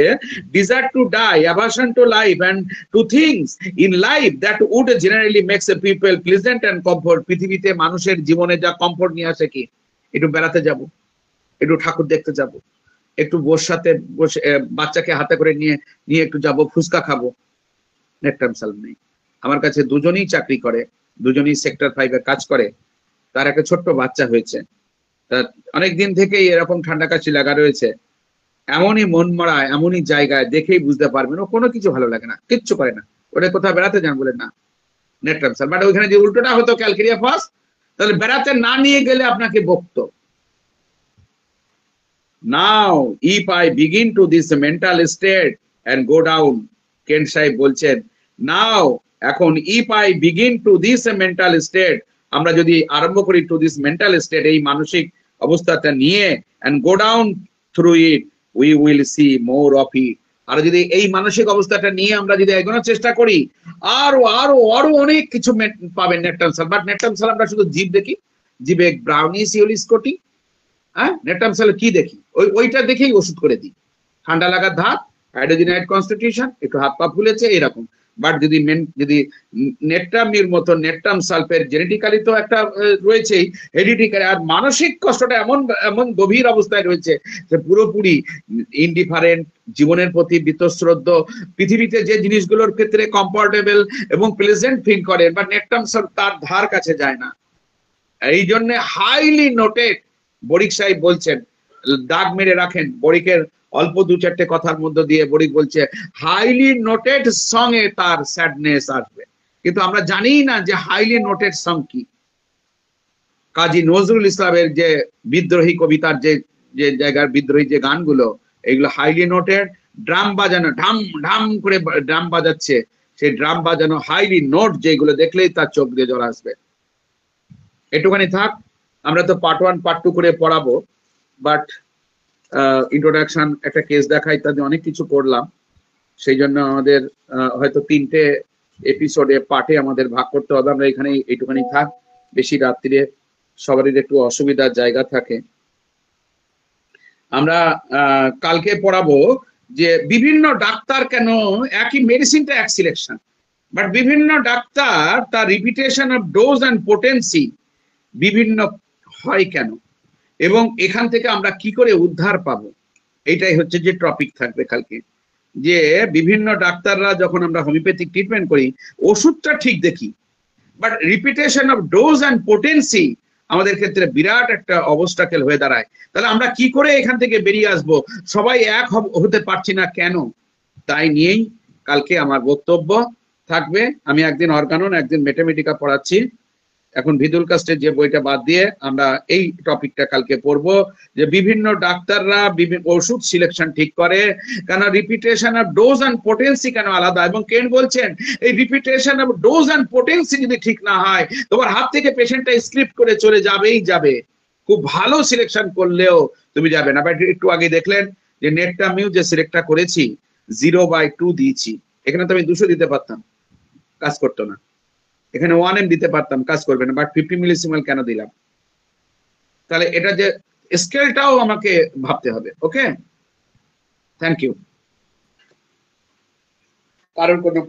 desire to die, aversion to life, and to things in life that would generally makes a people pleasant and comfort. পৃথিবীতে মানুষের জীবনে যা কমফোর্ট নিয়ে আসে কি, একটু বেড়াতে যাব, একটু ঠাকুর দেখতে যাব, একটু সাথে বসে বাচ্চাকে হাতে করে নিয়ে একটু যাব, ফুচকা খাবো, নেট্রাম সালফ নেই। আমার কাছে দুজনেই চাকরি করে, দুজনেই সেক্টর 5-এ কাজ করে, তার একটা ছোট্ট বাচ্চা হয়েছে, অনেকদিন থেকেই এরকম ঠান্ডা কাশি লাগা রয়েছে। এমনই মন মরা, এমনই জায়গায় দেখেই বুঝতে পারবেন ও কোনো কিছু ভালো লাগে না, কিচ্ছু করে না, ওটা কোথাও বেড়াতে যান বলে না, নেট্রাম সালফ। বাট ওইখানে যে উল্টোটা হতো ক্যালকেরিয়া ফাস, তাহলে বেড়াতে না নিয়ে গেলে আপনাকে বকতো। Now if I begin to this mental state and go down, কেন সাহেব বলছেন নাও, এখন if I begin to this mental state, আমরা যদি আরম্ভ করি টু দিস মেন্টাল স্টেট, এই মানসিক অবস্থাটা নিয়ে, and go down through it, we will see more of it. আর যদি এই মানসিক অবস্থাটা নিয়ে আমরা যদি এগোনোর চেষ্টা করি, আরো আরো আরো অনেক কিছু পাবেন natrum sulph. But natrum sulph আমরা শুধু জীব দেখি, জীবে ব্রাউনিশ ইউলিস কোটি, হ্যাঁ, নেট্রাম সালফ কি দেখি, ওইটা দেখেই ওষুধ করে দিই, ঠান্ডা লাগার ধাত, হাইড্রোজেনাইড কনস্টিটিউশন, একটু হাত পা ফুলেছে, এরকম। বাট যদি নেট্রামের মতো নেট্রাম সালফের জেনেটিক্যালি তো একটা রয়েছেই, হেরিডিটারি, আর মানসিক কষ্টটা এমন গভীর অবস্থায় রয়েছে যে পুরোপুরি ইনডিফারেন্ট, জীবনের প্রতি বীতশ্রদ্ধ, পৃথিবীতে যে জিনিসগুলোর ক্ষেত্রে কমফোর্টেবল এবং প্লেজেন্ট ফিল করে, বা নেট্রাম সালফ তার ধার কাছে যায় না। এই জন্য হাইলি নোটেড, বরিক সাহেব বলছেন, দাগ মেরে রাখেন, বরিকের অল্প 2-4টে কথার মধ্যে দিয়ে বরিক বলছে হাইলি নোটেড সং এ তার স্যাডনেস আসবে, কিন্তু আমরা জানি না যে হাইলি নোটেড সং কি। কাজী নজরুল ইসলামের যে বিদ্রোহী কবিতার যে জায়গার বিদ্রোহী যে গানগুলো, এগুলো হাইলি নোটেড, ড্রাম বাজানো, ঢাম ঢাম করে ড্রাম বাজাচ্ছে, সেই ড্রাম বাজানো হাইলি নোট যেগুলো দেখলেই তার চোখ দিয়ে জল আসবে। একটুখানি থাক, আমরা তো পার্ট 1 পার্ট 2 করে পড়াবো, বাট ইন্ট্রোডাকশন একটা কেস দেখাই, তাতে অনেক কিছু করলাম, সেই জন্য আমাদের হয়তো 3টে এপিসোডে পার্টে আমাদের ভাগ করতে হবে। আমরা এখানে এইটুখানি থাক, বেশি রাত্রিরে সবারই একটু অসুবিধার জায়গা থাকে। আমরা কালকে পড়াবো যে বিভিন্ন ডাক্তার কেন একই মেডিসিনটা এক সিলেকশন, বাট বিভিন্ন ডাক্তার তার repetition of dose and potency বিভিন্ন হয় কেন, এবং এখান থেকে আমরা কি করে উদ্ধার পাবো, এইটাই হচ্ছে যে টপিক থাকবে কালকে। যে বিভিন্ন ডাক্তাররা যখন আমরা হোমিওপ্যাথিক ট্রিটমেন্ট করি ওষুধটা ঠিক দেখি, but repetition of dose and potency আমাদের ক্ষেত্রে বিরাট একটা অবস্টাকেল হয়ে দাঁড়ায়। তাহলে আমরা কি করে এখান থেকে বেরিয়ে আসব, সবাই এক হতে পারছি না কেন, তাই নিয়েই কালকে আমার বক্তব্য থাকবে। আমি একদিন অর্গানন একদিন ম্যাথমেটিকা পড়াচ্ছি, এখন ভিদুল কাস্টের যে বইটা বাদ দিয়ে আমরা এই টপিকটা কালকে পড়বো, যে বিভিন্ন ডাক্তাররা বিভিন্ন ওষুধ সিলেকশন ঠিক করে কেন, repetition of dose and potency কেন আলাদা, এবং কেন বলছেন এই repetition of dose and potency যদি ঠিক না হয় তোমার হাত থেকে পেশেন্টটা স্লিপ করে চলে যাবেই যাবে, খুব ভালো সিলেকশন করলেও তুমি যাবে না। বাট একটু আগে দেখলেন যে নেটটা আমিও যে সিলেক্টটা করেছি 0/2 দিয়েছি, এখানে তো আমি 200 দিতে পারতাম, কাজ করতো না, এখানে 1m দিতে পারতাম, কাজ করবে না, বাট 50 মিলিসিমেল কেন দিলাম? তাহলে এটা যে স্কেলটাও আমাকে ভাবতে হবে। ওকে, থ্যাংক ইউ। কারণ কোনো